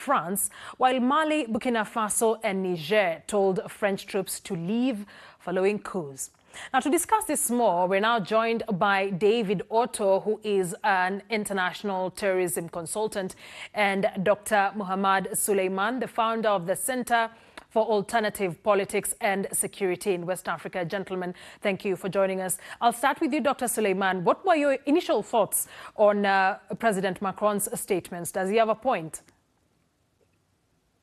France, while Mali, Burkina Faso and Niger told French troops to leave following coups. Now, to discuss this more, we're now joined by David Otto, who is an international terrorism consultant, and Dr. Muhammad Suleiman, the founder of the Center for Alternative Politics and Security in West Africa. Gentlemen, thank you for joining us. I'll start with you, Dr. Suleiman. What were your initial thoughts on President Macron's statements? Does he have a point?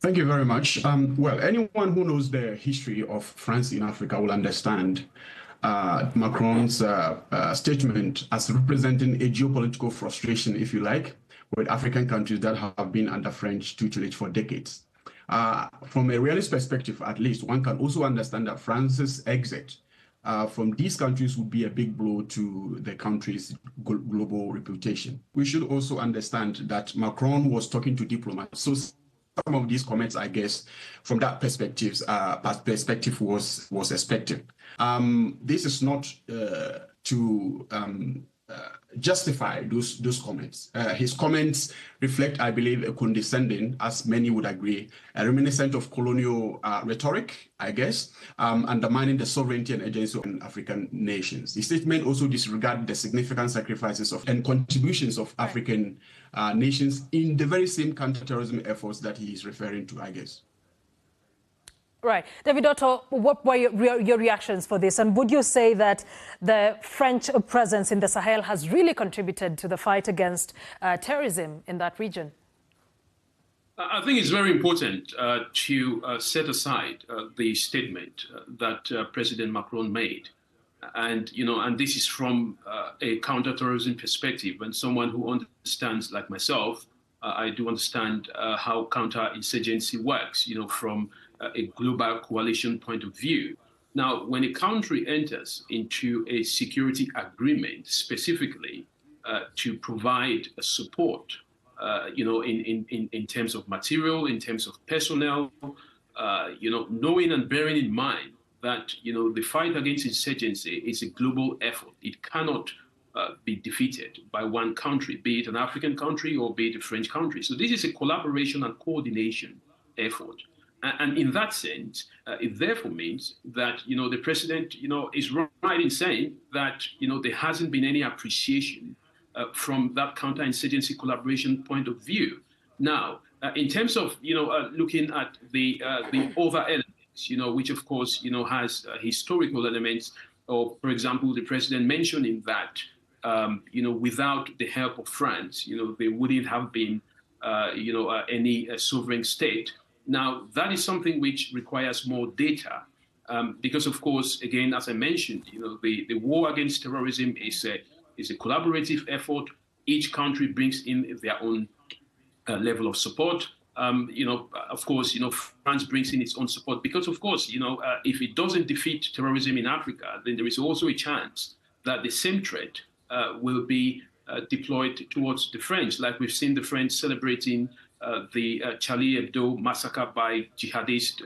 Thank you very much. Well, anyone who knows the history of France in Africa will understand Macron's statement as representing a geopolitical frustration, if you like, with African countries that have been under French tutelage for decades. From a realist perspective, at least, one can also understand that France's exit from these countries would be a big blow to the country's global reputation. We should also understand that Macron was talking to diplomats. So some of these comments, I guess, from that perspective, was expected. This is not to justify those comments. His comments reflect, I believe, a condescending, as many would agree, a reminiscent of colonial rhetoric, I guess, undermining the sovereignty and agency of African nations. The statement also disregarded the significant sacrifices and contributions of African nations in the very same counterterrorism efforts that he is referring to, I guess. Right. David Otto, what were your reactions for this? And would you say that the French presence in the Sahel has really contributed to the fight against terrorism in that region? I think it's very important to set aside the statement that President Macron made. And, and this is from a counterterrorism perspective. And someone who understands, like myself, I do understand how counterinsurgency works, from a global coalition point of view. Now, when a country enters into a security agreement specifically to provide support, in terms of material, in terms of personnel, knowing and bearing in mind that, the fight against insurgency is a global effort. It cannot be defeated by one country, be it an African country or be it a French country. So this is a collaboration and coordination effort. And in that sense, it therefore means that, the president, is right in saying that, there hasn't been any appreciation from that counterinsurgency collaboration point of view. Now, in terms of, looking at the other elements, which of course, has historical elements, or for example, the president mentioning that, without the help of France, there wouldn't have been, any sovereign state. Now, that is something which requires more data because, of course, again, as I mentioned, the war against terrorism is a collaborative effort. Each country brings in their own level of support. Of course, France brings in its own support because, of course, if it doesn't defeat terrorism in Africa, then there is also a chance that the same threat will be deployed towards the French, like we've seen the French celebrating the Charlie Hebdo massacre by jihadists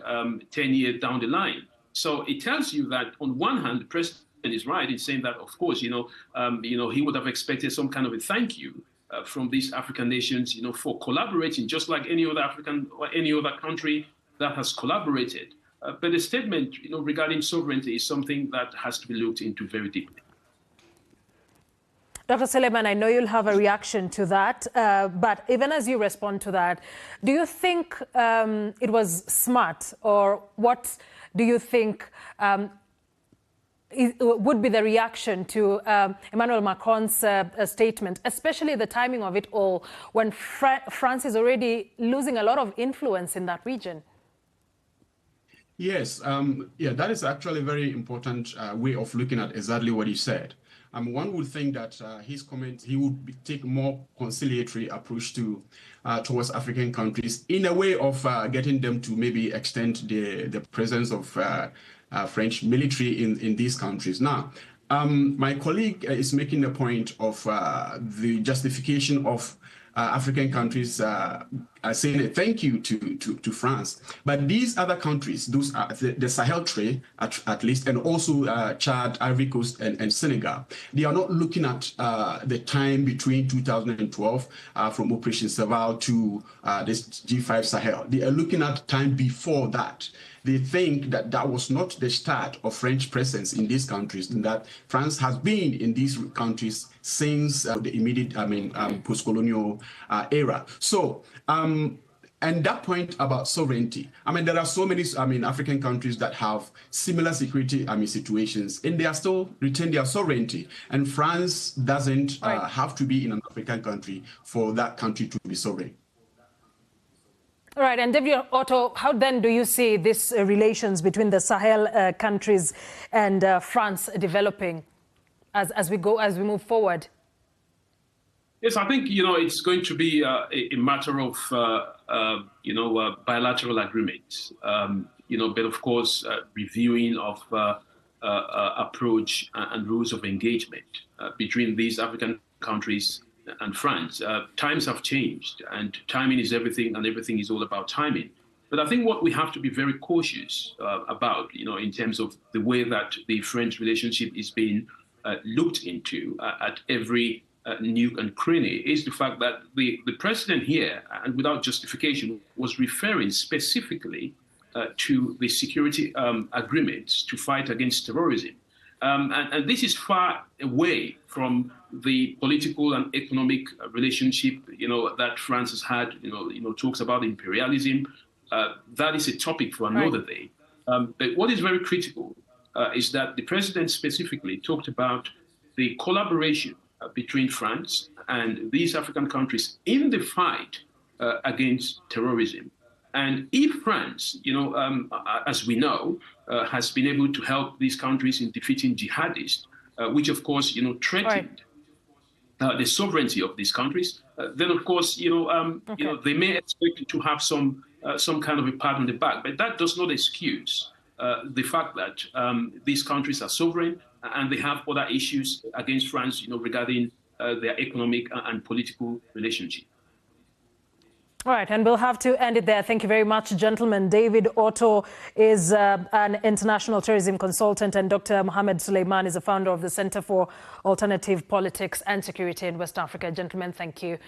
10 years down the line. So it tells you that on one hand, the president is right in saying that, of course, he would have expected some kind of a thank you from these African nations, for collaborating, just like any other African or any other country that has collaborated. But the statement, regarding sovereignty is something that has to be looked into very deeply. Dr. Suleiman, I know you'll have a reaction to that, but even as you respond to that, do you think it was smart, or what do you think would be the reaction to Emmanuel Macron's statement, especially the timing of it all, when France is already losing a lot of influence in that region? Yes, that is actually a very important way of looking at exactly what he said. One would think that his comments, he would take more conciliatory approach towards African countries in a way of getting them to maybe extend the presence of French military in these countries. Now, my colleague is making a point of the justification of African countries saying a thank you to France. But these other countries, those are the Sahel tray at least, and also Chad, Ivory Coast, and Senegal, they are not looking at the time between 2012 from Operation Serval to this G5 Sahel. They are looking at time before that. They think that that was not the start of French presence in these countries, and that France has been in these countries since the immediate, post-colonial era. So, and that point about sovereignty, there are so many, African countries that have similar security, situations, and they are still retain their sovereignty. And France doesn't have to be in an African country for that country to be sovereign. All right, and David Otto, how then do you see these relations between the Sahel countries and France developing as we move forward? Yes, I think it's going to be a matter of bilateral agreements. But of course, reviewing of approach and rules of engagement between these African countries and France. Times have changed, and timing is everything, and everything is all about timing. But I think what we have to be very cautious about, in terms of the way that the French relationship is being looked into at every nook and cranny, is the fact that the president here, and without justification, was referring specifically to the security agreements to fight against terrorism. And this is far away from the political and economic relationship, that France has had, talks about imperialism. That is a topic for another day. But what is very critical is that the president specifically talked about the collaboration between France and these African countries in the fight against terrorism. And if France, as we know, has been able to help these countries in defeating jihadists, which of course, threatened the sovereignty of these countries, then of course, they may expect to have some kind of a pat on the back. But that does not excuse the fact that these countries are sovereign and they have other issues against France, regarding their economic and political relationship. All right, and we'll have to end it there. Thank you very much, gentlemen. David Otto is an international terrorism consultant, and Dr. Mohamed Suleiman is the founder of the Center for Alternative Politics and Security in West Africa. Gentlemen, thank you.